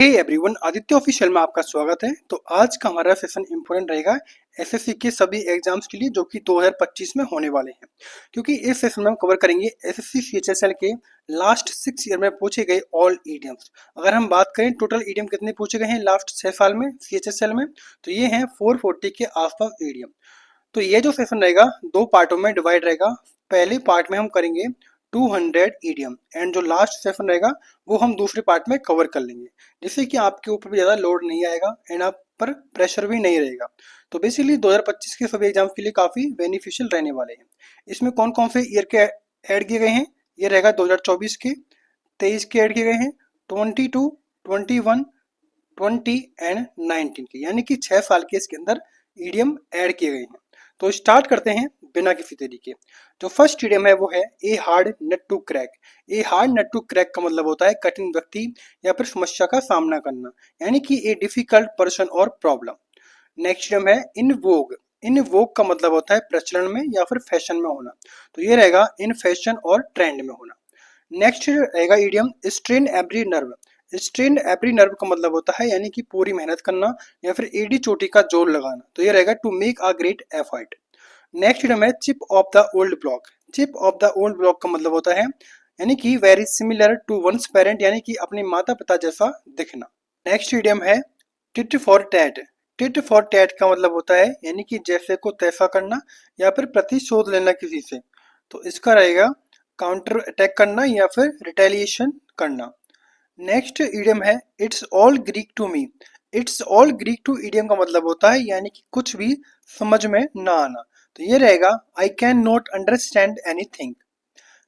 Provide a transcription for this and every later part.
Hey everyone, Aditya official में आपका स्वागत है। तो आज का हमारा सेशन इंपॉर्टेंट रहेगा एसएससी के सभी एग्जाम्स के लिए जो कि 2025 में होने वाले हैं। क्योंकि इस सेशन में हम कवर करेंगे एसएससी सीएचएसएल के लास्ट 6 ईयर में पूछे गए ऑल ईडियम्स। अगर हम बात करें टोटल ईडियम कितने पूछे गए हैं लास्ट 6 साल में सीएचएसएल में, तो ये हैं 440 के आसपास ईडियम। तो ये जो सेशन रहेगा दो पार्टों में डिवाइड रहेगा। पहले पार्ट में हम करेंगे 200 ईडियम एंड जो लास्ट सेशन रहेगा वो हम दूसरे पार्ट में कवर कर लेंगे, जिससे कि आपके ऊपर भी ज़्यादा लोड नहीं आएगा एंड आप पर प्रेशर भी नहीं रहेगा। तो बेसिकली 2025 के सभी एग्जाम्स के लिए काफ़ी बेनिफिशियल रहने वाले हैं। इसमें कौन कौन से ईयर के ऐड किए गए हैं, ये रहेगा 2024 के, 23 के ऐड किए गए हैं, 22, 21, 20 एंड 19 के, यानी कि 6 साल के इसके अंदर ईडियम ऐड किए गए हैं। तो स्टार्ट करते हैं बिना किसी देरी के। जो फर्स्ट ईडियम है वो है a hard nut to crack. A hard nut to crack का मतलब होता है कठिन व्यक्ति या फिर समस्या का सामना करना, यानी कि ए डिफिकल्ट पर्सन और प्रॉब्लम। नेक्स्ट ईडियम है इन वोग। इन वोग का मतलब होता है प्रचलन में या फिर फैशन में होना, तो ये रहेगा इन फैशन और ट्रेंड में होना। नेक्स्ट रहेगा idiom strain every nerve. Strain every nerve का मतलब होता है यानी कि पूरी मेहनत करना या फिर एडी चोटी का जोर लगाना, तो ये रहेगा to make a great effort. Next idiom है chip off the old block. Chip off the old block का मतलब होता है यानी कि very similar to one's parent, यानी कि अपने माता पिता जैसा दिखना। नेक्स्ट ईडियम है tit for tat. Tit for tat का मतलब होता है यानी कि जैसे को तैसा करना या फिर प्रतिशोध लेना किसी से, तो इसका रहेगा काउंटर अटैक करना या फिर रिटेलिएशन करना। नेक्स्ट ईडियम है it's all Greek to me. It's all Greek to idiom का मतलब होता है यानी कि कुछ भी समझ में ना आना, तो ये रहेगा I can not understand anything.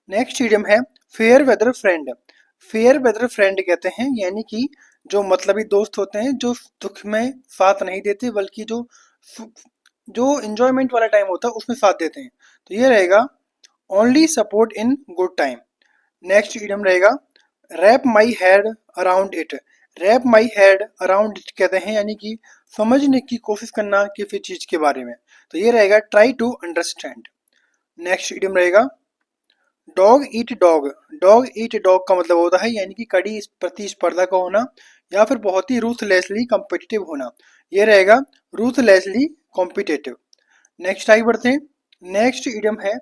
Next idiom है fair weather friend. Fair weather friend कहते हैं यानी कि जो मतलबी दोस्त होते हैं जो दुख में साथ नहीं देते बल्कि जो इंजॉयमेंट वाला टाइम होता है उसमें साथ देते हैं, तो ये रहेगा only support in good time. Next idiom रहेगा wrap my head around it. Wrap my head around it कहते हैं यानी कि समझने की कोशिश करना किसी चीज के बारे में, तो ये रहेगा try to understand. Next idiom रहेगा dog eat dog. Dog eat dog का मतलब होता है यानी कि कड़ी प्रतिस्पर्धा का होना या फिर बहुत ही रूथलेसली कॉम्पिटिटिव होना, ये रहेगा रूथलेसली कॉम्पिटिटिव। नेक्स्ट आगे बढ़ते हैं। नेक्स्ट ईडियम है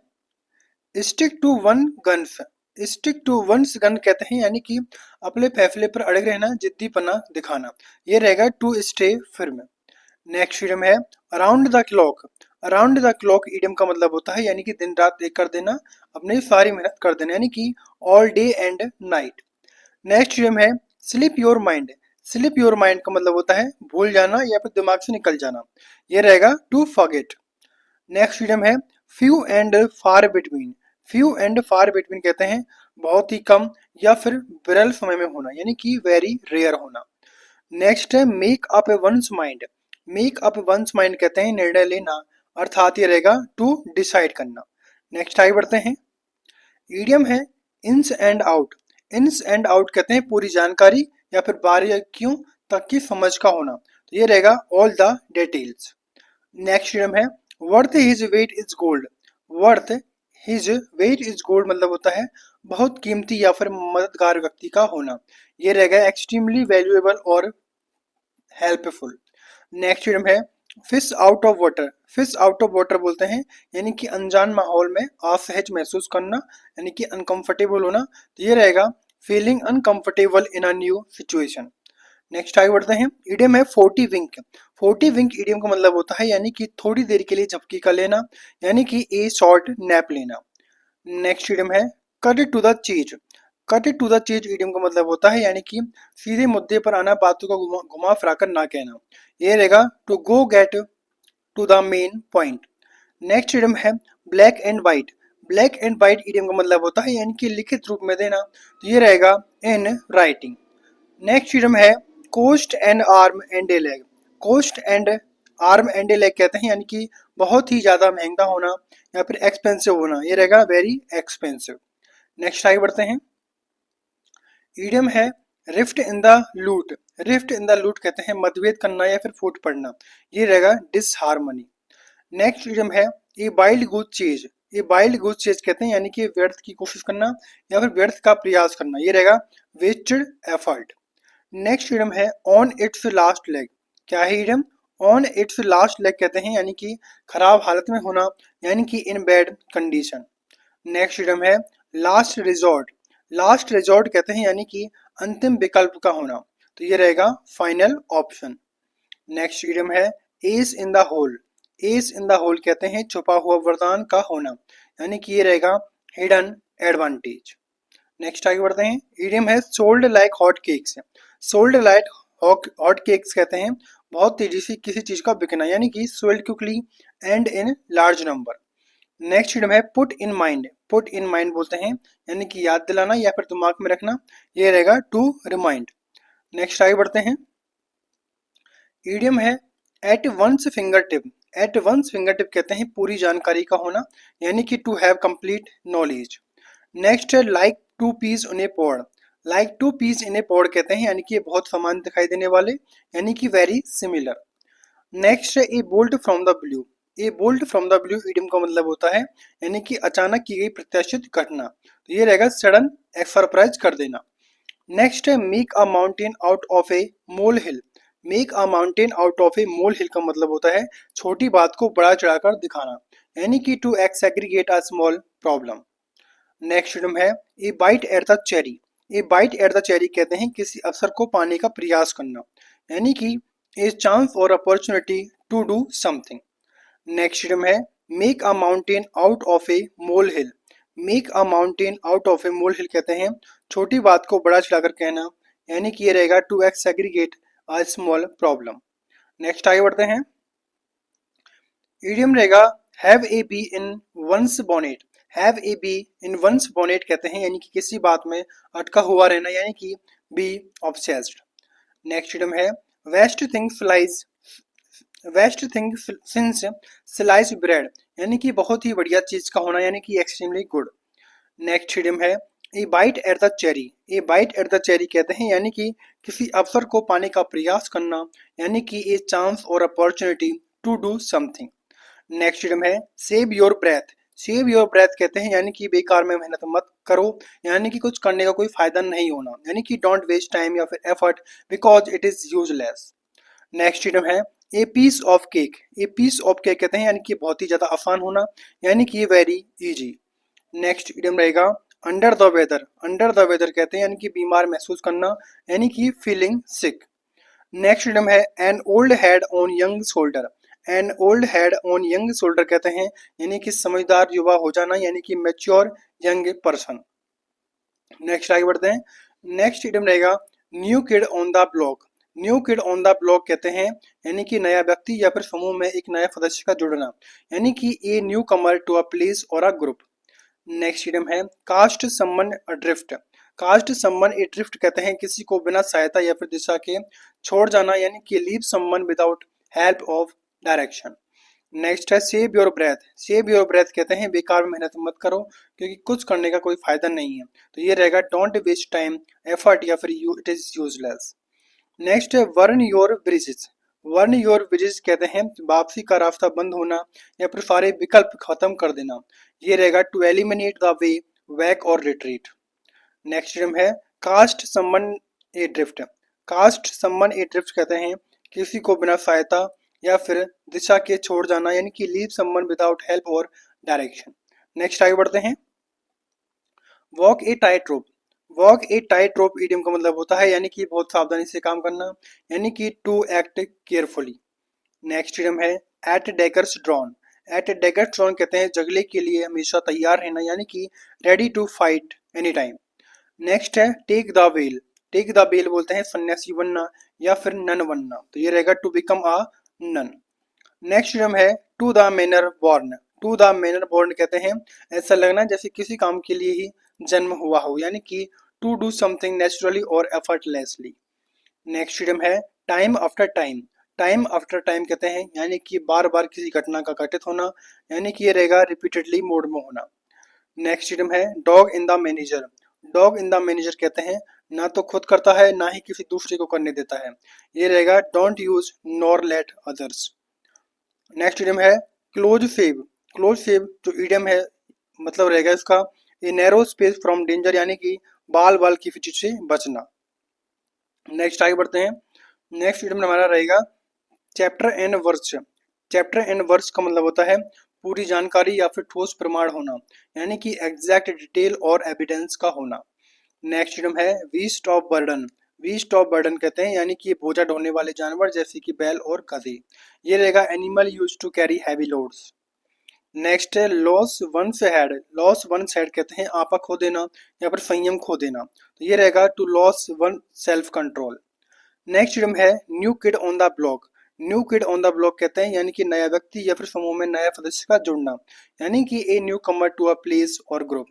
stick to one guns. Stick to one's gun कहते हैं यानी कि अपने फैसले पर अड़े रहना, जिद्दीपना दिखाना, ये रहेगा टू स्टे फिर्म। नेक्स्ट ईडियम है around the clock. Around the clock idiom का मतलब होता है यानी कि दिन रात एक कर देना, अपनी सारी मेहनत कर देना, यानी कि all day and night. Next idiom है slip your mind. Slip your mind का मतलब होता है भूल जाना या फिर दिमाग से निकल जाना, ये रहेगा टू फॉरगेट। नेक्स्ट ईडियम है few and far between. Few and far between कहते हैं बहुत ही कम या फिर विरल समय में होना, यानी कि वेरी रेयर होना। नेक्स्ट है make up once mind. Make up once mind कहते हैं निर्णय लेना, अर्थात ये रहेगा टू डिसाइड करना। नेक्स्ट आगे बढ़ते हैं। ईडियम है ins and out. Ins and out कहते हैं पूरी जानकारी या फिर बारीकियों तक की समझ का होना, तो ये रहेगा all the details. Next idiom है worth his weight is gold. Worth his weight is gold मतलब होता है बहुत कीमती या फिर मददगार व्यक्ति का होना, ये रहेगा एक्सट्रीमली वैल्यूएबल और हेल्पफुल। नेक्स्ट ईडियम है fish out of water. Fish out of water बोलते हैं यानी कि अनजान माहौल में असहज महसूस करना, यानी कि अनकंफर्टेबल होना, तो ये रहेगा feeling uncomfortable in a new situation. Next आगे बढ़ते हैं। इडियम है 40 विंक। 40 विंक इडियम का मतलब होता है यानी कि थोड़ी देर के लिए झपकी का लेना, यानी कि ए शॉर्ट नैप लेना। नेक्स्ट इडियम है कट टू द चीज। कट टू द चीज इडियम का मतलब होता है यानी कि सीधे मुद्दे पर आना, बातों को घुमा फिरा कर ना कहना, ये रहेगा to go get to the main point. Next idiom है black and white. Black and white idiom का मतलब होता है यानी कि लिखित रूप में देना, तो ये रहेगा इन राइटिंग। नेक्स्ट इडियम है cost and arm and a leg. Cost and arm and a leg कहते हैं यानी कि बहुत ही ज्यादा महंगा होना या फिर एक्सपेंसिव होना, ये रहेगा वेरी एक्सपेंसिव। नेक्स्ट आगे बढ़ते हैं। ईडियम है रिफ्ट इन द लूट। रिफ्ट इन द लूट कहते हैं मतभेद करना या फिर फूट पड़ना, ये रहेगा डिसहार्मनी। नेक्स्ट ईडियम है a wild good chase. A wild good chase कहते हैं यानी कि व्यर्थ की कोशिश करना या फिर व्यर्थ का प्रयास करना, ये रहेगा वेस्टेड एफर्ट। नेक्स्ट इडियम है ऑन इट्स लास्ट लेग। क्या है idiom? On it's last leg कहते हैं यानी कि खराब हालत में होना, यानी कि in bad condition. Next idiom है लास्ट रिजॉर्ट। लास्ट रिजॉर्ट कहते हैं यानी कि अंतिम विकल्प का होना, तो ये रहेगा फाइनल ऑप्शन। नेक्स्ट इडियम है ace in the hole. Ace in the hole कहते हैं छुपा हुआ वरदान का होना, यानी कि ये रहेगा हिडन एडवांटेज। नेक्स्ट आगे बढ़ते हैं। इडियम है sold like hot cakes. Sold like hot cakes कहते हैं बहुत तेजी से किसी चीज का बिकना, यानी कि sold quickly and in large number. Next idiom है put in mind. Put in mind बोलते हैं यानी कि याद दिलाना या फिर दिमाग में रखना, ये रहेगा टू रिमाइंड। नेक्स्ट आगे बढ़ते हैं। इडियम है at one's finger tip. At one's finger tip कहते हैं पूरी जानकारी का होना, यानी कि to have complete knowledge. Next है like two peas in a pod. Like two peas in a pod कहते हैं यानी कि बहुत समान दिखाई देने वाले, यानी कि वेरी सिमिलर। नेक्स्ट है a bolt from the blue. A bolt from the blue idiom का मतलब होता है यानी कि अचानक की गई प्रत्याशित घटना, तो ये रहेगा सडन सरप्राइज कर देना। नेक्स्ट है make a mountain out of a mole hill. Make a mountain out of a mole hill का मतलब होता है छोटी बात को बड़ा चढ़ाकर दिखाना, यानी कि to exaggerate a small problem. Next idiom है a bite at the cherry. A bite at the cherry कहते हैं किसी अवसर को पाने का प्रयास करना, यानी कि ए चांस और opportunity to do something. Next idiom है make a mountain out of a mole hill. Make a mountain out of a mole hill कहते हैं छोटी बात को बड़ा चढ़ाकर कहना, यानी कि ये रहेगा to exaggerate a small problem. Next आगे बढ़ते हैं। इडियम रहेगा have a bee in one's bonnet. Have a bee in one's bonnet कहते हैं यानी कि किसी बात में अटका हुआ रहना, यानी कि बी ऑब्सेस्ड। नेक्स्ट इडियम है best thing flies. Best thing since slice bread, यानी कि बहुत ही बढ़िया चीज का होना, यानी कि एक्सट्रीमली गुड। नेक्स्ट इडियम है a bite at the cherry. A bite at the cherry कहते हैं यानी कि किसी अवसर को पाने का प्रयास करना, यानी कि ए चांस और opportunity to do something. Next idiom है save your breath. Save your breath कहते हैं यानी कि बेकार में मेहनत मत करो, यानी कि कुछ करने का कोई फायदा नहीं होना, यानी कि डोंट वेस्ट टाइम या फिर effort because it is useless. Next idiom है a piece of cake. A piece of cake कहते हैं यानी कि बहुत ही ज्यादा आसान होना, यानी कि ये वेरी इजी। नेक्स्ट इडियम रहेगा under the weather. Under the weather कहते हैं यानी कि बीमार महसूस करना, यानी कि फीलिंग सिक। नेक्स्ट इडियम है an old head on young shoulder. An old head on young shoulder कहते हैं यानी कि समझदार युवा हो जाना, यानी कि मेच्योर यंग पर्सन। नेक्स्ट आगे बढ़ते हैं। नेक्स्ट इडियम रहेगा new kid on the block. New kid on the block कहते हैं यानी कि नया व्यक्ति या फिर समूह में एक नया सदस्य का जुड़ना, यानी कि a newcomer to a place और अ ग्रुप। नेक्स्ट इडियम है cast someone adrift. Cast someone adrift कहते हैं किसी को बिना सहायता या फिर दिशा के छोड़ जाना, यानी कि leave someone without help of direction. Next है save your breath. Save your breath कहते हैं बेकार में मेहनत मत करो क्योंकि कुछ करने का कोई फायदा नहीं है, तो ये रहेगा डोंट वेस्ट टाइम एफर्ट या फिर इट इज यूजलेस। नेक्स्ट है burn your bridges. वर्न your bridges कहते हैं वापसी का रास्ता बंद होना या फिर सारे विकल्प खत्म कर देना, ये रहेगा to eliminate the way back और रिट्रीट। नेक्स्ट टर्म है cast someone adrift. Cast someone adrift कहते हैं किसी को बिना सहायता या फिर दिशा के छोड़ जाना, यानी कि लीव समवन विदाउट हेल्प और डायरेक्शन। नेक्स्ट आगे बढ़ते हैं। वॉक ए टाइट रोप। वॉक ए टाइट रोप इडियम का मतलब होता है यानी कि बहुत सावधानी से काम करना, यानी कि to act carefully. Next idiom है at daggers drawn. At daggers drawn कहते हैं जगले के लिए हमेशा तैयार रहना, यानी कि ready to fight any time. Next है take the veil. Take the veil बोलते हैं सन्यासी बनना या फिर नन बनना, तो ये रहेगा to become a nun. Next idiom है to the manner born. To the manner born कहते हैं ऐसा लगना जैसे किसी काम के लिए ही जन्म हुआ हो, यानी कि टू डू समथिंग नेचुरली और एफर्टलेसली। नेक्स्ट इडियम है time after time. Time after time कहते हैं यानी कि बार बार किसी घटना का घटित होना, यानी कि ये रहेगा रिपीटेडली मोड में होना। नेक्स्ट इडियम है dog in the manager. Dog in the manager कहते हैं ना तो खुद करता है ना ही किसी दूसरे को करने देता है, ये रहेगा don't use nor let others. Next idiom है क्लोज सेव। क्लोज सेव जो इडियम है मतलब रहेगा इसका ए नैरो स्पेस फ्रॉम डेंजर, यानी कि बाल बाल किसी चीज से बचना। नेक्स्ट आगे बढ़ते हैं। नेक्स्ट वीडियो में हमारा रहेगा chapter and verse. Chapter and verse का मतलब होता है पूरी जानकारी या फिर ठोस प्रमाण होना, यानी कि एग्जैक्ट डिटेल और एविडेंस का होना। नेक्स्ट वीडियो है west of burden. West of burden कहते हैं यानी कि बोझा ढोने वाले जानवर जैसे कि बैल और गधे। ये रहेगा animal use to carry heavy loads. Next है lose one's head. Lose one's head कहते हैं आपा खो देना या फिर संयम खो देना, तो ये रहेगा to lose oneself control. Next idiom है new kid on the block. New kid on the block कहते हैं यानी कि नया व्यक्ति या फिर समूह में नया सदस्य का जुड़ना, यानी कि a newcomer to a place और ग्रुप।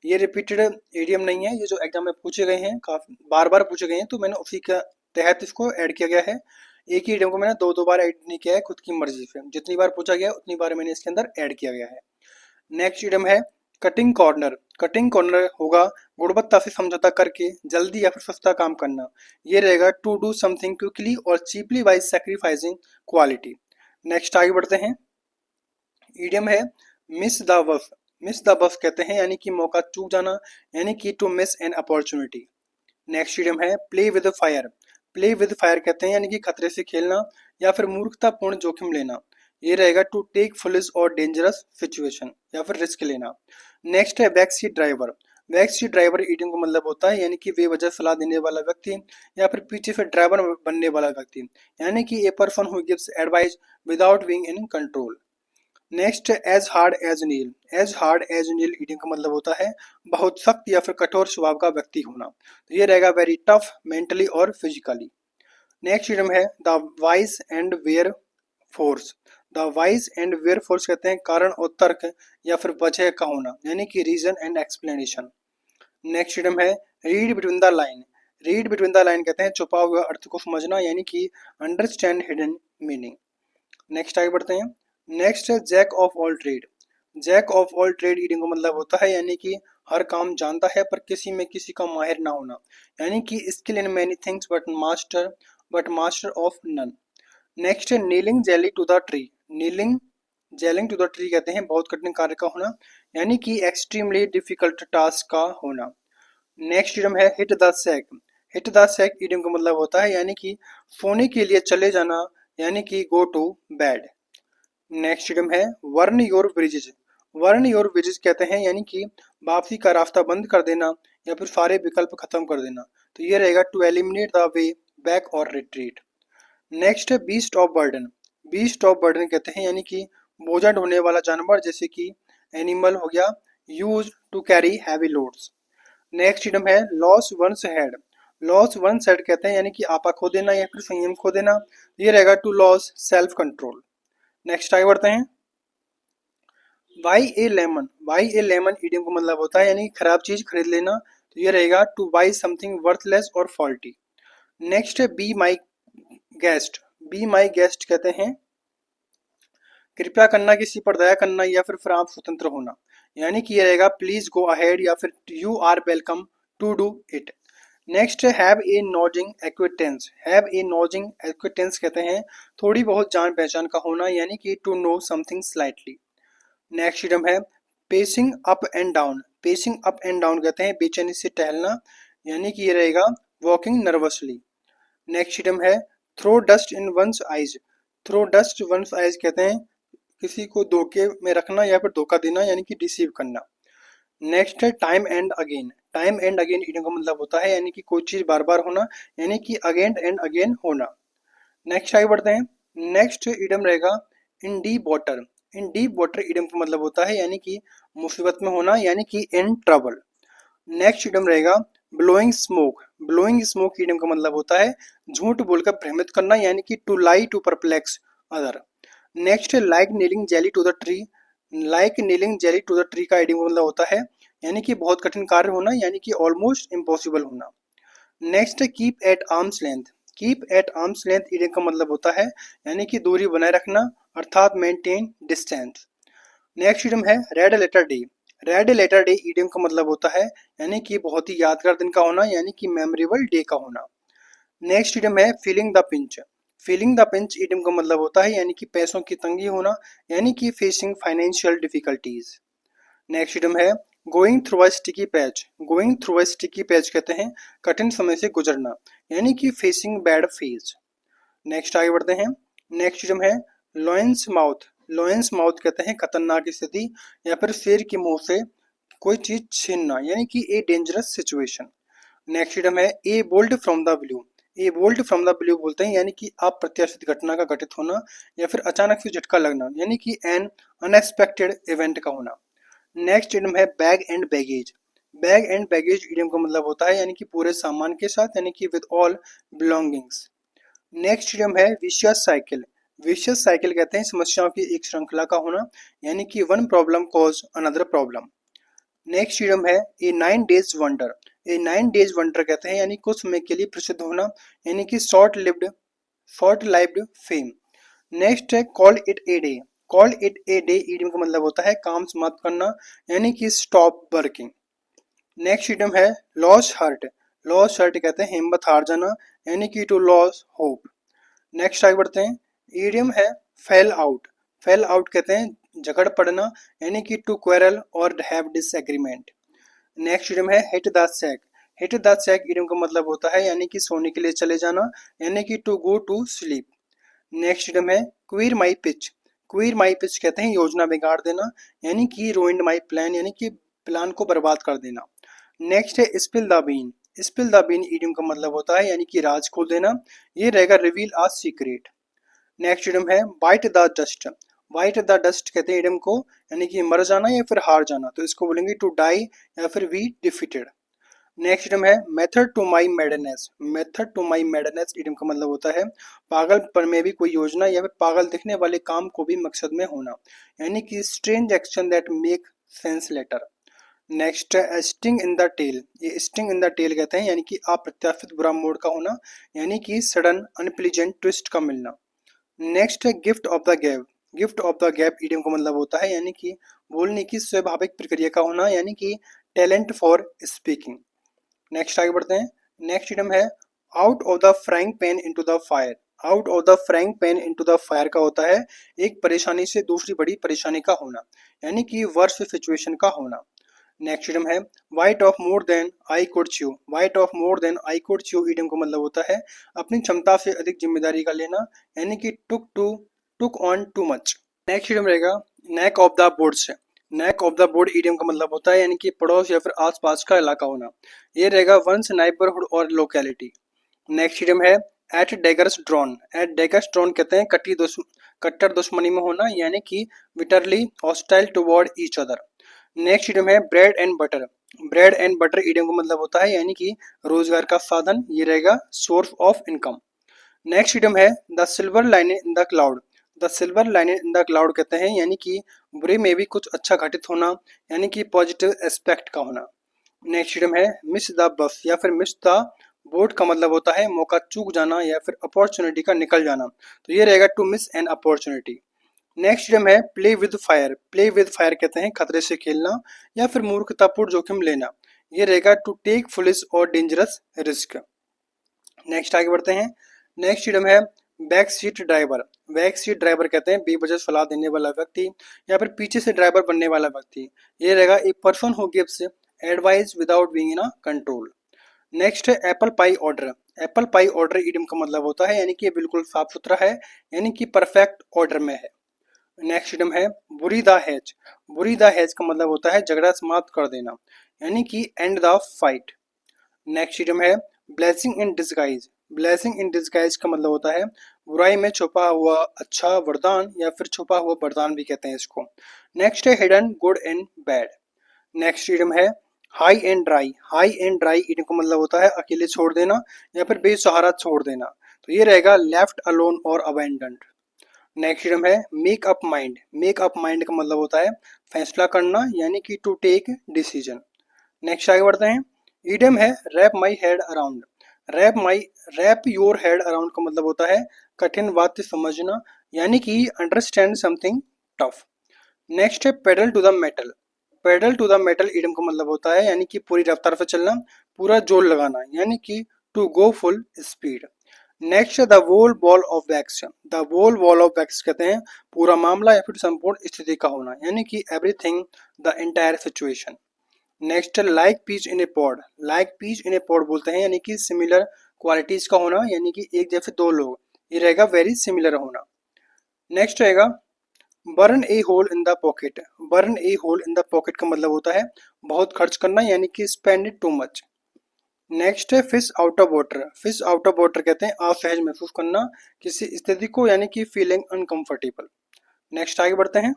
ये रिपीटेड इडियम नहीं है, ये जो एग्जाम में पूछे गए हैं काफी बार बार पूछे गए हैं, तो मैंने उसी के तहत इसको ऐड किया गया है। एक ही इडियम को मैंने दो दो बार ऐड नहीं किया है खुद की मर्जी से, जितनी बार पूछा गया उतनी बार मैंने इसके अंदर ऐड किया गया है। नेक्स्ट इडियम है कटिंग कॉर्नर। कटिंग कॉर्नर होगा गुणवत्ता से समझौता करके जल्दी या फिर सस्ता काम करना। ये रहेगा टू डू समथिंग क्विकली और cheaply by sacrificing quality. Next आगे बढ़ते हैं। इडियम है miss the bus. Miss the bus कहते हैं यानी कि मौका चूक जाना, यानी कि to miss an opportunity. Next idiom है play with fire. Play with fire कहते हैं यानी कि खतरे से खेलना या फिर मूर्खतापूर्ण जोखिम लेना। ये रहेगा टू टेक फुलिश और डेंजरस सिचुएशन या फिर रिस्क लेना। नेक्स्ट है back seat driver. Back seat driver idiom का मतलब होता है यानी कि बेवजह सलाह देने वाला व्यक्ति या फिर पीछे से ड्राइवर बनने वाला व्यक्ति, यानी कि a person who gives advice without being in control. Next as hard as nail. As hard as nail idiom का मतलब होता है बहुत सख्त या फिर कठोर स्वभाव का व्यक्ति होना, तो ये रहेगा वेरी टफ मेंटली और फिजिकली। नेक्स्ट इडियम है the whys and wherefores. The whys and wherefores कहते हैं कारण और तर्क या फिर वजह का होना, यानी कि reason and explanation. Next idiom है read between the line. Read between the line कहते हैं छुपा हुआ अर्थ को समझना, यानी कि अंडरस्टैंड हिडन मीनिंग। नेक्स्ट आगे बढ़ते हैं। नेक्स्ट है jack of all trade. Jack of all trade idiom का मतलब होता है यानी कि हर काम जानता है पर किसी में किसी का माहिर ना होना, यानी कि skill in many things but master of none. Next है kneeling jelly to the tree. Kneeling jelling to the tree कहते हैं बहुत कठिन कार्य का होना, यानी कि एक्सट्रीमली डिफिकल्ट टास्क का होना। नेक्स्ट इडियम है hit the sack. Hit the sack idiom का मतलब होता है यानी कि सोने के लिए चले जाना, यानी कि go to bed. Next idiom है burn your bridges. Burn your bridges कहते हैं यानी कि वापसी का रास्ता बंद कर देना या फिर सारे विकल्प खत्म कर देना, तो ये रहेगा to eliminate the way back और रिट्रीट। नेक्स्ट है beast of burden. Beast of burden कहते हैं यानी कि बोझा ढोने वाला जानवर जैसे कि एनिमल हो गया use to carry heavy loads. Next idiom है lose one's head. Lose one's head कहते हैं यानी कि आपा खो देना या फिर संयम खो देना, ये रहेगा to loss self control. Next आगे बढ़ते हैं। Buy a lemon. Buy a lemon idiom का मतलब होता है यानी खराब चीज खरीद लेना, तो ये रहेगा टू बाई समथिंग वर्थलेस और फॉल्टी। नेक्स्ट है be my guest. Be my guest कहते हैं कृपया करना, किसी पर दया करना या फिर आप स्वतंत्र होना, यानी कि ये रहेगा प्लीज गो अहेड या फिर you are welcome to do it. Next है have a nodding acquaintance. Have a nodding acquaintance कहते हैं थोड़ी बहुत जान पहचान का होना, यानी कि to know something slightly. Next idiom है pacing up and down. Pacing up and down कहते हैं बेचैनी से टहलना, यानी कि ये रहेगा वॉकिंग नर्वसली। नेक्स्ट इडियम है throw dust in one's eyes. Throw dust one's eyes कहते हैं किसी को धोखे में रखना या फिर धोखा देना, यानी कि डिसीव करना। नेक्स्ट है time and again. Time and again idiom का मतलब होता है यानी कि कोई चीज बार बार होना, यानी कि अगेन एंड अगेन होना। नेक्स्ट आगे बढ़ते हैं। नेक्स्ट इडियम रहेगा इन डीप वाटर। इन डीप वाटर इडियम का मतलब होता है यानी कि मुसीबत में होना, यानी कि इन ट्रबल। नेक्स्ट इडियम रहेगा blowing smoke. Blowing smoke idiom का मतलब होता है झूठ बोलकर भ्रमित करना, यानी कि to lie to perplex other. Next है like kneeling jelly to the tree. Like kneeling jelly to the tree का इडियम का मतलब होता है यानी कि बहुत कठिन कार्य होना, यानी कि ऑलमोस्ट इम्पॉसिबल होना। नेक्स्ट है keep at arms length. Keep at arms length idiom का मतलब होता है यानी कि दूरी बनाए रखना, अर्थात मेंटेन डिस्टेंस। नेक्स्ट इडियम है red letter day. Red letter day idiom का मतलब होता है यानी कि बहुत ही यादगार दिन का होना, यानी कि मेमोरेबल डे का होना। नेक्स्ट इडियम है feeling the pinch. Feeling the pinch idiom का मतलब होता है यानी कि पैसों की तंगी होना, यानी कि facing financial difficulties. Next idiom है going through a sticky patch, going through a sticky patch कहते हैं कठिन समय से गुजरना, यानी कि फेसिंग बैड फेज। नेक्स्ट आगे बढ़ते हैं। नेक्स्ट इडियम है लॉयंस माउथ, लॉयंस माउथ कहते हैं खतरनाक स्थिति या फिर शेर के मुंह से कोई चीज छीनना, यानी कि a dangerous situation. Next idiom है a bolt from the blue, a bolt from the blue बोलते हैं यानी कि अप्रत्याशित घटना का घटित होना या फिर अचानक से झटका लगना, यानी कि एन अनएक्सपेक्टेड इवेंट का होना। नेक्स्ट इडियम है bag and baggage, bag and baggage idiom का मतलब होता है यानी कि पूरे सामान के साथ, यानी कि with all belongings. Next idiom है विशियस साइकिल, विशियस साइकिल कहते हैं समस्याओं की एक श्रृंखला का होना, यानी कि one problem cause another problem. Next idiom है ए 9 डेज वंडर, ए 9 डेज वंडर कहते हैं यानी कुछ समय के लिए प्रसिद्ध होना, यानी कि शॉर्ट लाइव्ड फेम। नेक्स्ट है call it a day, call it a day idiom का मतलब होता है काम समाप्त करना, यानी कि स्टॉप वर्किंग। नेक्स्ट इडियम है लॉस हर्ट, लॉस हर्ट कहते हैं हिम्मत हार जाना, यानी कि टू लॉस होप। नेक्स्ट आगे बढ़ते हैं। इडियम है फेल आउट, फेल आउट कहते हैं झगड़ पड़ना, यानी कि टू क्वेरल और हैव डिसएग्रीमेंट। नेक्स्ट इडियम है hit the sack, hit the sack idiom का मतलब होता है यानी कि सोने के लिए चले जाना, यानी कि to go to sleep. Next idiom है queer my pitch, queer my pitch कहते हैं योजना बिगाड़ देना, यानी कि रोइंड माई प्लान, यानी कि प्लान को बर्बाद कर देना। नेक्स्ट है spill the bean, spill the bean idiom का मतलब होता है यानी कि राज खोल देना, ये रहेगा reveal a secret. Next idiom है bite the dust, bite the dust कहते हैं इडियम को यानी कि मर जाना या फिर हार जाना, तो इसको बोलेंगे टू डाई या फिर वी डिफीटेड। नेक्स्ट इडियम है method to my madness, method to my madness idiom का मतलब होता है पागलपन में भी कोई योजना या फिर पागल दिखने वाले काम को भी मकसद में होना, यानी कि strange action that make sense later. Next है स्टिंग इन द टेल, ये स्टिंग इन द टेल कहते हैं यानी कि अप्रत्याशित बुरा मोड का होना, यानी कि सडन अनप्लीजेंट ट्विस्ट का मिलना। नेक्स्ट है gift of the gap, gift of the gap idiom का मतलब होता है यानी कि बोलने की स्वाभाविक प्रक्रिया का होना, यानी कि टैलेंट फॉर स्पीकिंग। नेक्स्ट आगे बढ़ते हैं। नेक्स्ट इडियम है out of the frying pan into the fire, out of the frying pan into the fire का होता है एक परेशानी से दूसरी बड़ी परेशानी का होना, यानी कि वर्स्ट सिचुएशन का होना। नेक्स्ट इडियम है bite off more than I could chew, bite off more than I could chew idiom का मतलब होता है अपनी क्षमता से अधिक जिम्मेदारी का लेना, यानी कि took on to much. Next idiom रहेगा नेक ऑफ द बोर्ड से, neck of the board idiom का मतलब होता है यानी कि पड़ोस या फिर आसपास का इलाका होना, ये रहेगा वंस नाइबरहुड और लोकेलिटी। नेक्स्ट इडियम है at daggers drawn, at daggers drawn कहते हैं कट्टर दुश्मनी में होना, यानी कि bitterly hostile toward each other. Next idiom है bread and butter, bread and butter idiom का मतलब होता है यानी कि रोजगार का साधन, ये रहेगा source of income. Next idiom है the silver lining in the cloud, the silver lining in the cloud कहते हैं यानी कि बुरे में भी कुछ अच्छा घटित होना, यानी कि पॉजिटिव एस्पेक्ट का होना। नेक्स्ट इडियम है मिस द बस या फिर मिस द बोट का मतलब होता है मौका चूक जाना या फिर अपॉर्चुनिटी का निकल जाना, तो ये रहेगा to miss an opportunity. Next idiom है play with fire, play with fire कहते हैं खतरे से खेलना या फिर मूर्खतापूर्ण जोखिम लेना, ये रहेगा टू टेक फुलिश और डेंजरस रिस्क। नेक्स्ट आगे बढ़ते हैं। नेक्स्ट इडियम है back seat driver, back seat driver कहते हैं बेवजह सलाह देने वाला व्यक्ति या फिर पीछे से ड्राइवर बनने वाला व्यक्ति, ये रहेगा a person who gives advice without being in control. Next है apple pie order, apple pie order idiom का मतलब होता है यानी कि बिल्कुल साफ सुथरा है, यानी कि परफेक्ट ऑर्डर में है। नेक्स्ट इडियम है बुरी द हैज, बुरी द हैज का मतलब होता है झगड़ा समाप्त कर देना, यानी कि end the fight. Next idiom है blessing in disguise, blessing in disguise का मतलब होता है बुराई में छुपा हुआ अच्छा वरदान या फिर छुपा हुआ वरदान भी कहते हैं इसको। नेक्स्ट है hidden good and bad. Next idiom है high and dry, high and dry idiom का मतलब होता है अकेले छोड़ देना या फिर बेसहारा छोड़ देना, तो ये रहेगा लेफ्ट अलोन और अबैंडन्ड। नेक्स्ट इडियम है make up mind, make up mind का मतलब होता है फैसला करना, यानी कि टू टेक डिसीजन। नेक्स्ट आगे बढ़ते हैं। इडियम है wrap my head around, wrap your head around का मतलब होता है कठिन वाक्य समझना, यानी कि अंडरस्टैंड समथिंग टफ। नेक्स्ट है pedal to the metal, pedal to the metal idiom का मतलब होता है यानी कि पूरी रफ्तार पर चलना, पूरा जोर लगाना, यानी कि to go full speed. Next the whole ball of wax, the whole ball of wax कहते हैं पूरा मामला या फिर संपूर्ण स्थिति का होना, यानी कि everything the entire situation. Next like peas in a pod, like peas in a pod बोलते हैं यानी कि सिमिलर क्वालिटीज का होना, यानी कि एक जैसे दो लोग, ये रहेगा वेरी सिमिलर होना। नेक्स्ट रहेगा burn a hole in the pocket, burn a hole in the pocket का मतलब होता है बहुत खर्च करना, यानी कि spend it too much. Next है fish out of water, fish out of water कहते हैं असहज महसूस करना किसी स्थिति को, यानी कि फीलिंग अनकंफर्टेबल। नेक्स्ट आगे बढ़ते हैं।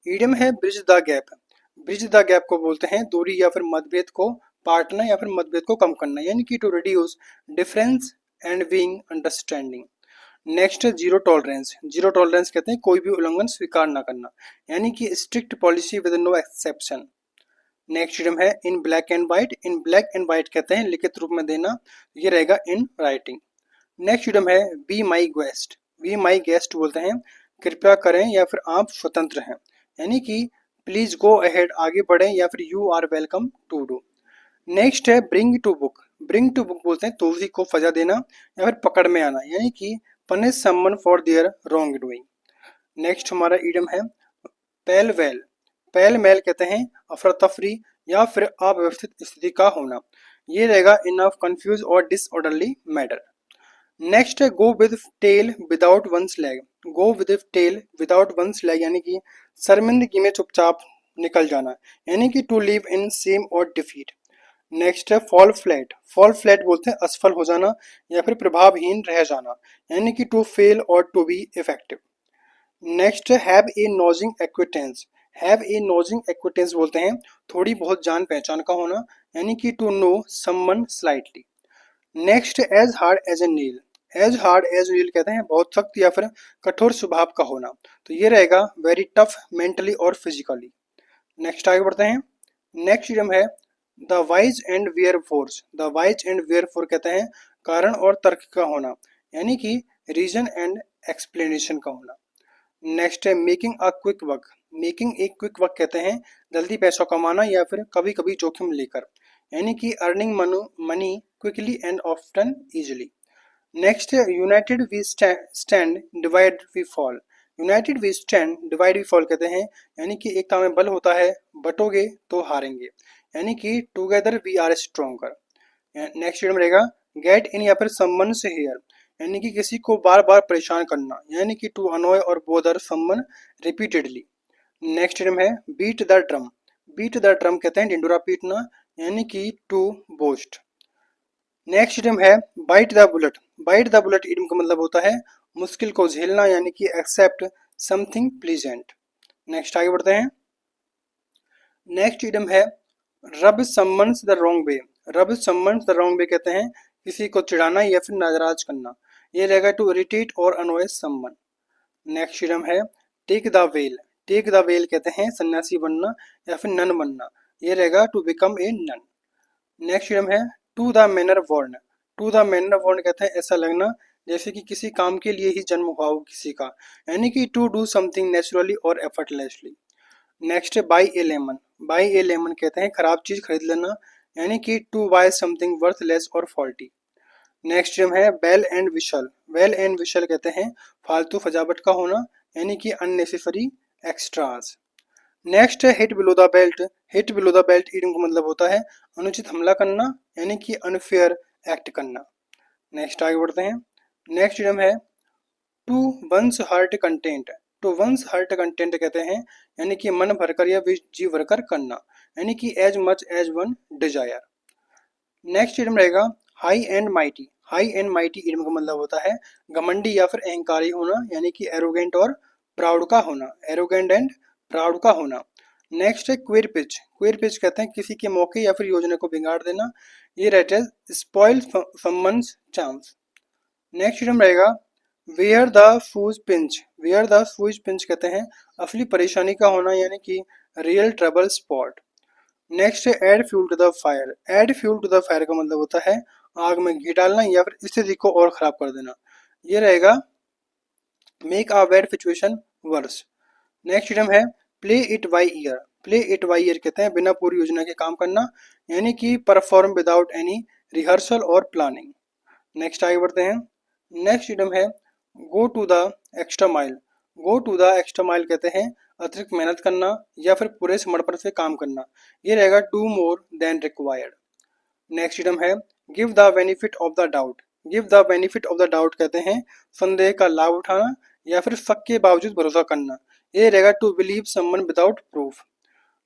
ईडियम है bridge the gap, bridge the gap को बोलते हैं दूरी या फिर मतभेद को पाटना या फिर मतभेद को कम करना, यानी कि to reduce difference and being understanding. Next है जीरो टॉलरेंस, जीरो टॉलरेंस कहते हैं कोई भी उल्लंघन स्वीकार ना करना, यानी कि strict policy with no exception. Next idiom है in black and white, in black and white कहते हैं लिखित रूप में देना, ये रहेगा इन राइटिंग। नेक्स्ट इडियम है be my guest, be my guest बोलते हैं कृपया करें या फिर आप स्वतंत्र हैं, यानी कि प्लीज गो अहेड आगे बढ़े या फिर you are welcome to do. Next है bring to book, bring to book बोलते हैं दोषी को सजा देना या फिर पकड़ में आना, यानी कि punish someone for their wrong doing. Next हमारा इडियम है पेल वेल, पेल मेल कहते हैं अफरा तफरी या फिर अव्यवस्थित स्थिति का होना, ये रहेगा इन ऑफ कंफ्यूज और डिसऑर्डरली मैटर। नेक्स्ट है go with tail without one's leg, go with tail without one's leg यानी कि शर्मिंदगी में चुपचाप निकल जाना, यानी कि टू लिव इन सेम और डिफीट। नेक्स्ट है फॉल फ्लैट, फॉल फ्लैट बोलते हैं असफल हो जाना या फिर प्रभावहीन रह जाना, यानी कि टू फेल और to be effective. Next have a nodding acquaintance, have a nodding acquaintance बोलते हैं थोड़ी बहुत जान पहचान का होना, यानी कि to know someone slightly. Next as hard as a nail, as hard as nail कहते हैं बहुत सख्त या फिर कठोर स्वभाव का होना, तो ये रहेगा वेरी टफ मेंटली और फिजिकली। नेक्स्ट आगे बढ़ते हैं। नेक्स्ट इडियम है the whys and wherefores, the whys and wherefore कहते हैं कारण और तर्क का होना, यानी कि रीजन एंड एक्सप्लेनेशन का होना। नेक्स्ट है making a quick work, making एक क्विक वर्क कहते हैं जल्दी पैसा कमाना या फिर कभी कभी जोखिम लेकर, यानी कि earning money quickly and often easily. Next है united we stand divide we fall, united we stand divide we fall कहते हैं यानी कि एकता में बल होता है बटोगे तो हारेंगे, यानी कि together we are stronger. Next रहेगा गेट इन या फिर समवन से हेयर, यानी कि किसी को बार बार परेशान करना, यानी कि टू अनॉय और bother someone repeatedly. Next idiom है beat the drum, beat the drum कहते हैं ढिंडोरा पीटना, यानी कि टू बोस्ट। नेक्स्ट इडियम है bite the bullet, bite the bullet idiom का मतलब होता है मुश्किल को झेलना, यानी कि एक्सेप्ट समथिंग प्लीजेंट। नेक्स्ट आगे बढ़ते हैं। नेक्स्ट इडियम है रब समवन्स द रॉन्ग वे, रब समवन्स द रॉन्ग वे कहते हैं किसी को चिढ़ाना या फिर नाराज करना, ये रहेगा टू इरिटेट और अनॉय समवन। नेक्स्ट इडियम है take the veil, take the veil कहते हैं सन्यासी बनना या फिर नन बनना, ये रहेगा to become a nun. Next idiom है to the manner worn, to the manner worn कहते हैं ऐसा लगना जैसे कि किसी काम के लिए ही जन्म हुआ हो किसी का, यानी कि टू डू समथिंग नेचुरली और एफर्टलेसली। नेक्स्ट है buy a lemon, buy a lemon कहते हैं खराब चीज खरीद लेना, यानी कि टू बाय समथिंग वर्थलेस और फॉल्टी। नेक्स्ट इडियम है bell and whistle, bell and whistle कहते हैं फालतू सजावट का होना, यानी कि अननेसेसरी एक्स्ट्रास। नेक्स्ट है hit below the belt, hit below the belt idiom का मतलब होता है अनुचित हमला करना, यानी कि अनफेयर एक्ट करना। नेक्स्ट आगे बढ़ते हैं। नेक्स्ट इडियम है to one's heart content, to one's heart content कहते हैं यानी कि मन भरकर या जी भरकर करना, यानी कि as much as one desire. Next idiom रहेगा high and mighty, high and mighty idiom का मतलब होता है घमंडी या फिर अहंकारी होना, यानी कि एरोगेंट और प्राउड का होना, एरोगेंट एंड प्राउड का होना। नेक्स्ट है क्विर पिच, क्विर पिच कहते हैं किसी के मौके या फिर योजना को बिगाड़ देना, ये रहता है spoil someone's chance. Next idiom रहेगा where the shoe pinch, where the shoe pinch कहते हैं असली परेशानी का होना, यानी कि रियल ट्रबल स्पॉट। नेक्स्ट है add fuel to the fire, add fuel to the fire का मतलब होता है आग में घी डालना या फिर स्थिति को और खराब कर देना, ये रहेगा make a bad situation worse. Next idiom है play it by ear, play it by ear कहते हैं बिना पूरी योजना के काम करना, यानी कि परफॉर्म विदाउट एनी रिहर्सल और प्लानिंग। नेक्स्ट आगे बढ़ते हैं। नेक्स्ट इडियम है go to the extra mile, go to the extra mile कहते हैं अतिरिक्त मेहनत करना या फिर पूरे समर्पण से काम करना, ये रहेगा do more than required. Next idiom है give the benefit of the doubt. Give the benefit of the doubt कहते हैं संदेह का लाभ उठाना या फिर शक के बावजूद भरोसा करना, ये रहेगा to believe someone without proof.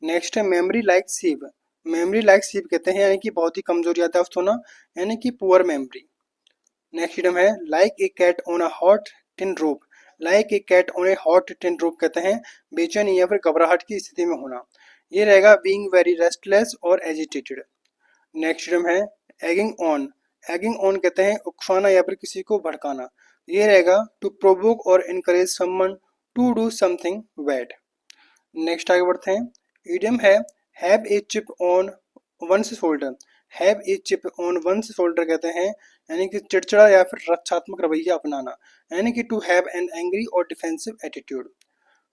Next है memory like sieve. Memory like sieve कहते हैं यानी कि बहुत ही कमजोर याददाश्त होना, यानी कि पुअर मेमोरी। नेक्स्ट इडियम है like a cat on a hot tin roof. Like a cat on a hot tin roof कहते हैं बेचैनी या फिर घबराहट की स्थिति में होना, ये रहेगा बीइंग वेरी रेस्टलेस और एजिटेटेड। नेक्स्ट इडियम है एगिंग ऑन। एगिंग ऑन कहते हैं उकसाना या फिर किसी को भड़काना, ये रहेगा टू प्रोवोक और encourage someone to do something bad. Next आगे बढ़ते हैं, इडियम है have a chip on one's shoulder. Have a chip on one's shoulder कहते हैं यानी कि चिड़चिड़ा या फिर रक्षात्मक रवैया अपनाना, यानी कि टू हैव एन एंग्री और डिफेंसिव एटीट्यूड।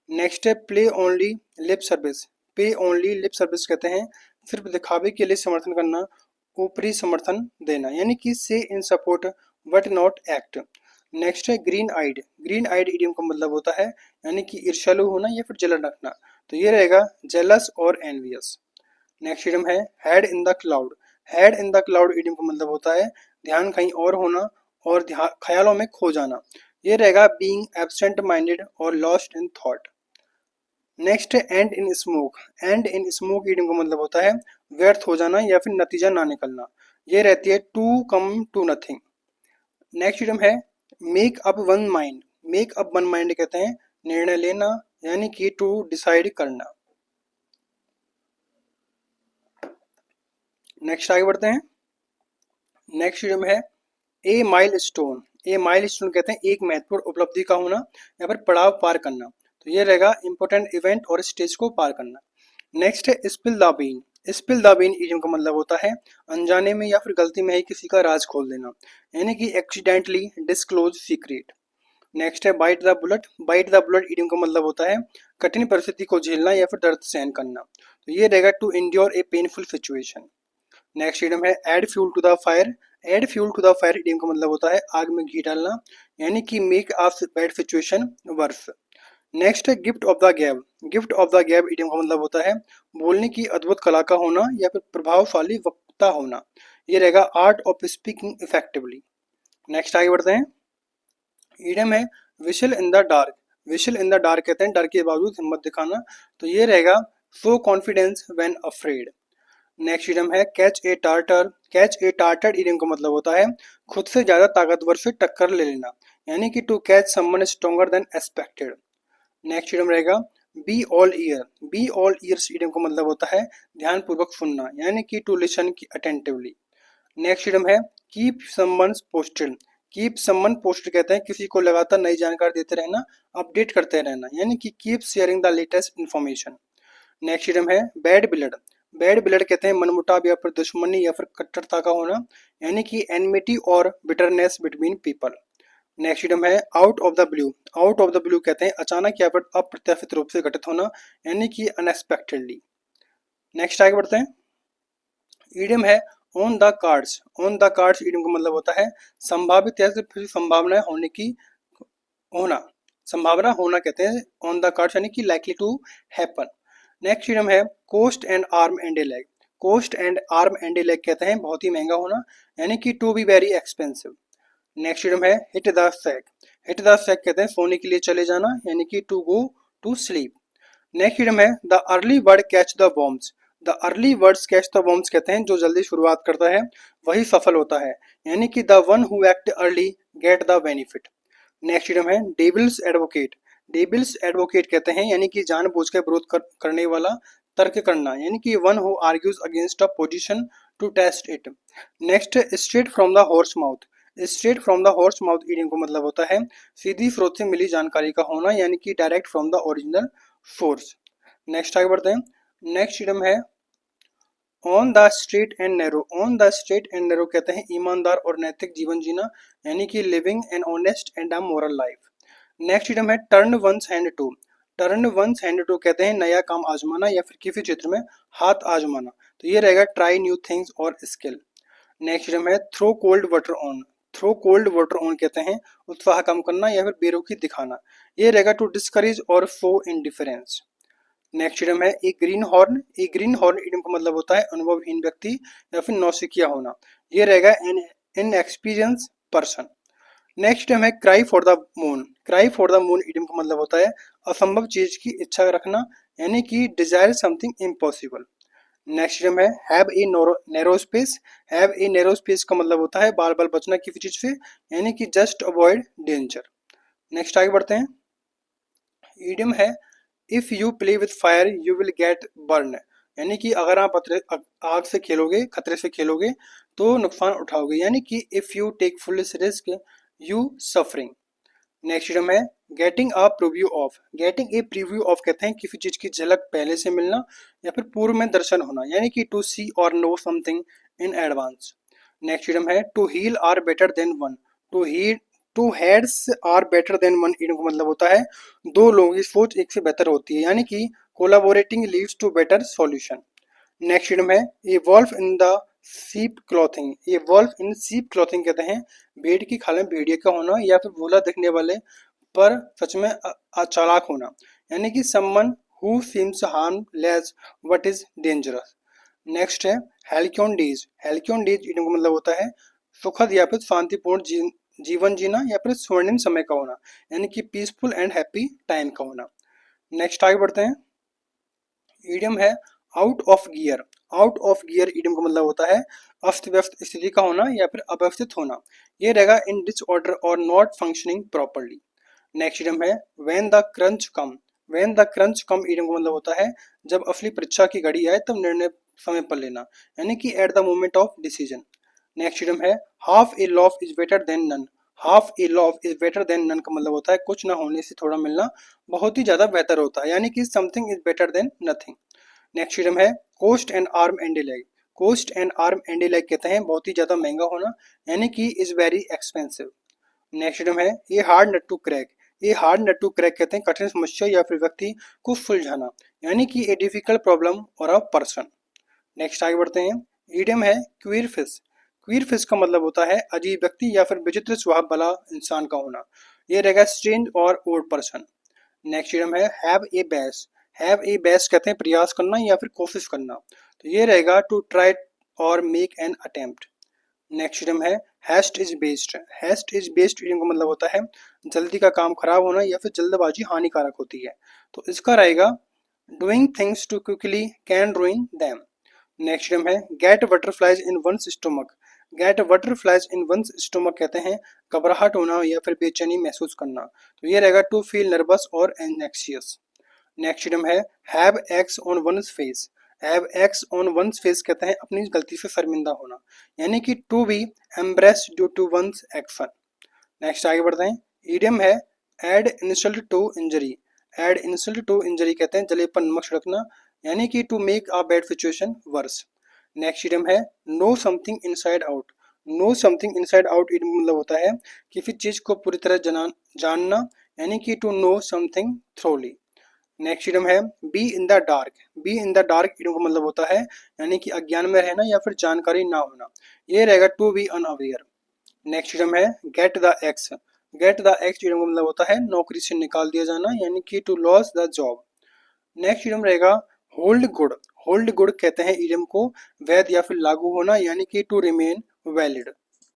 नेक्स्ट है प्ले ओनली लिप सर्विस। पे ओनली लिप सर्विस कहते हैं सिर्फ दिखावे के लिए समर्थन करना, ऊपरी समर्थन देना, यानी कि से इन support but not act. Next है ग्रीन आइड। ग्रीन आइड इडियम का मतलब होता है यानी कि ईर्ष्यालु होना या फिर जलन रखना, तो ये रहेगा जेलस और एनवियस। नेक्स्ट इडियम है head in the cloud. Head in the cloud idiom का मतलब होता है ध्यान कहीं और होना और ख्यालों में खो जाना, ये रहेगा बीइंग एब्सेंट माइंडेड और लॉस्ट इन थॉट। नेक्स्ट है and in smoke. And in smoke idiom का मतलब होता है व्यर्थ हो जाना या फिर नतीजा ना निकलना, ये रहती है to come to nothing. Next idiom है make up one mind. Make up one mind कहते हैं निर्णय लेना, यानी कि टू डिसाइड करना। नेक्स्ट आगे बढ़ते हैं, नेक्स्ट इडियम है ए माइल स्टोन। ए माइल स्टोन कहते हैं एक महत्वपूर्ण उपलब्धि का होना या फिर पड़ाव पार करना, तो ये रहेगा इंपॉर्टेंट इवेंट और स्टेज को पार करना। नेक्स्ट है spill the bean. Spill the bean idiom का मतलब होता है अनजाने में या फिर गलती में ही किसी का राज खोल देना, यानी कि एक्सीडेंटली डिस्क्लोज सीक्रेट। नेक्स्ट है bite the bullet. Bite the bullet idiom का मतलब होता है कठिन परिस्थिति को झेलना या फिर दर्द सहन करना, तो ये रहेगा to endure a painful situation. Next idiom है add fuel to the fire. Add fuel to the fire idiom का मतलब होता है आग में घी डालना, यानी कि make a bad situation worse. Next है गिफ्ट ऑफ द गैब। गिफ्ट ऑफ द गैब इडियम का मतलब होता है बोलने की अद्भुत कला का होना या फिर प्रभावशाली वक्ता होना, ये रहेगा art of speaking effectively. Next आगे बढ़ते हैं, इडियम है we shall in the dark. We shall in the dark कहते हैं डर के बावजूद हिम्मत दिखाना, तो ये रहेगा show confidence when afraid. Next idiom है catch a tartar. Catch a tartar idiom का मतलब होता है खुद से ज्यादा ताकतवर से टक्कर ले लेना, यानी कि to catch someone stronger than expected. Next idiom रहेगा be all ear. Be all ears idiom का मतलब होता है ध्यानपूर्वक सुनना, यानी कि to listen attentively. Next idiom है keep someone posted. Keep someone posted कहते हैं किसी को लगातार नई जानकारी देते रहना, अपडेट करते रहना, यानी कि keep sharing the latest information. Next idiom है बैड ब्लड। बैड ब्लड कहते हैं मनमुटाव या फिर दुश्मनी या फिर कट्टरता का होना, यानी कि एनमिटी और bitterness between people. Next idiom है out of the blue. Out of the blue कहते हैं अचानक या फिर अप्रत्याशित रूप से घटित होना, यानी कि अनएक्सपेक्टेडली। नेक्स्ट आगे बढ़ते हैं, इडियम है on the cards. On the cards idiom का मतलब होता है संभावित या फिर संभावना होने की होना, संभावना होना कहते हैं ऑन द कार्ड्स, यानी कि likely to happen. Next idiom है cost and arm and a leg. Cost and arm and a leg कहते हैं बहुत ही महंगा होना, यानी कि to be very expensive. Next idiom है hit the sack. Hit the sack कहते हैं सोने के लिए चले जाना, यानी कि to go to sleep. Next idiom है the early bird catch the worms. The early birds catch the worms कहते हैं जो जल्दी शुरुआत करता है वही सफल होता है, यानी कि the one who act early get the benefit. Next idiom है डेविल्स एडवोकेट। डेविल्स एडवोकेट कहते हैं यानी कि जानबूझकर विरोध करने वाला, तर्क करना, यानी कि one who argues against a position to test it. Next straight from the horse mouth. Straight from the horse mouth idiom का मतलब होता है सीधी स्रोत से मिली जानकारी का होना, यानी कि direct from the original source. Next आगे बढ़ते हैं, नेक्स्ट इडियम है on the straight and narrow. On the straight and narrow कहते हैं ईमानदार और नैतिक जीवन जीना, यानी कि living an honest and a moral life. Next idiom है turn one's hand to. Turn one's hand to कहते हैं नया काम आजमाना या फिर किसी क्षेत्र में हाथ आजमाना, तो ये रहेगा ट्राई न्यू थिंग्स और स्किल। नेक्स्ट इडियम है throw cold water on. Throw cold water on कहते हैं उत्साह कम करना या फिर बेरुखी दिखाना, ये रहेगा टू डिस्करेज और शो इंडिफरेंस। नेक्स्ट इडियम है ए ग्रीन हॉर्न। ए ग्रीन हॉर्न इडियम का मतलब होता है अनुभवहीन व्यक्ति या फिर नौसिखिया होना। ये रहेगा an inexperience person. Next idiom है cry for the moon. Cry for the moon idiom का मतलब होता है असंभव चीज की इच्छा रखना, यानी कि desire something impossible. Next idiom है have a narrow space. Have a narrow space का मतलब होता है बार बार बचना किसी चीज से, यानी कि जस्ट अवॉइड डेंजर। नेक्स्ट आगे बढ़ते हैं। इडियम है if you play with fire you will get burn. यानी कि अगर आप आग से खेलोगे, खतरे से खेलोगे तो नुकसान उठाओगे, यानी कि if you take full risk you suffering. Next idiom है getting a preview of. Getting a preview of कहते हैं किसी चीज की झलक पहले से मिलना या फिर पूर्व में दर्शन होना, यानी कि टू सी और know something in advance. Next idiom है टू हील are better than one. Two हील two heads are better than one idiom का मतलब होता है दो लोगों की सोच एक से बेहतर होती है, यानी कि collaborating leads to better solution. Next idiom है a wolf in the sheep clothing. A wolf in sheep clothing कहते हैं भेड़ की खाल में भेड़िए का होना या फिर भोला दिखने वाले पर सच में चालाक होना, यानी कि someone who seems harmless what is dangerous. Next है हेल्क्योन डेज। हेल्क्योन डेज इनका मतलब होता है सुखद या फिर शांतिपूर्ण जीवन जीना या फिर स्वर्णिम समय का होना, यानी कि पीसफुल एंड हैप्पी टाइम का होना। नेक्स्ट आगे बढ़ते हैं। ईडियम है out of gear. Out of gear idiom का मतलब होता है अस्त व्यस्त स्थिति का होना या फिर अव्यवस्थित होना। ये रहेगा इन डिसऑर्डर और not functioning properly. Next idiom है when the crunch come. When the crunch come idiom का मतलब होता है जब असली परीक्षा की घड़ी आए तब निर्णय समय पर लेना, यानी कि at the moment of decision. Next idiom है half a loaf is better than none. Half a loaf is better than none का मतलब होता है कुछ ना होने से थोड़ा मिलना बहुत ही ज्यादा बेहतर होता है, यानी कि something is better than nothing. Next idiom है cost and arm and a leg. Cost and arm and a leg कहते हैं बहुत ही ज्यादा महंगा होना, यानी कि is very expensive. Next idiom है ये हार्ड नट टू क्रैक। ये हार्ड नट टू क्रैक कहते हैं कठिन समस्या या फिर व्यक्ति को सुलझाना, यानी कि ए डिफिकल्ट प्रॉब्लम और अ पर्सन। नेक्स्ट आगे बढ़ते हैं। इडियम है क्वीर फिश। क्वीर फिश का मतलब होता है अजीब व्यक्ति या फिर विचित्र स्वभाव वाला इंसान का होना। ये रहेगा स्ट्रेंज और ओल्ड पर्सन। नेक्स्ट इडियम है have A best. Have a best कहते हैं प्रयास करना या फिर कोशिश करना, तो ये रहेगा टू ट्राई और make an attempt. Next idiom है haste is best. Haste is best idiom का मतलब होता है जल्दी का काम खराब होना या फिर जल्दबाजी हानिकारक होती है, तो इसका रहेगा doing things too quickly can ruin them. Next idiom है get butterflies in one's stomach. Get butterflies in one's stomach कहते हैं घबराहट होना या फिर बेचैनी महसूस करना, तो ये रहेगा टू फील नर्वस और एंग्जाइयस। नेक्स्ट इडियम है have egg on one's face. Have egg on one's face कहते हैं अपनी गलती से शर्मिंदा होना, यानी कि to be embarrassed due to one's action. Next आगे बढ़ते हैं। इडियम है add insult to injury. Add insult to injury कहते हैं जले पर नमक छिड़कना, यानी कि to make a bad situation worse. Next idiom है know something inside out. No something inside out idiom मतलब होता है किसी चीज को पूरी तरह जानना, यानी कि to know something thoroughly. Next idiom है be in the dark. Be in the dark idiom का मतलब होता है यानी कि अज्ञान में रहना या फिर जानकारी ना होना, ये रहेगा to be unaware. Next idiom है get the axe. Get the axe idiom का मतलब होता है नौकरी से निकाल दिया जाना, यानी कि to loss the job. Next idiom रहेगा होल्ड गुड। होल्ड गुड कहते हैं इडियम को वैध या फिर लागू होना, यानी कि टू रिमेन वैलिड।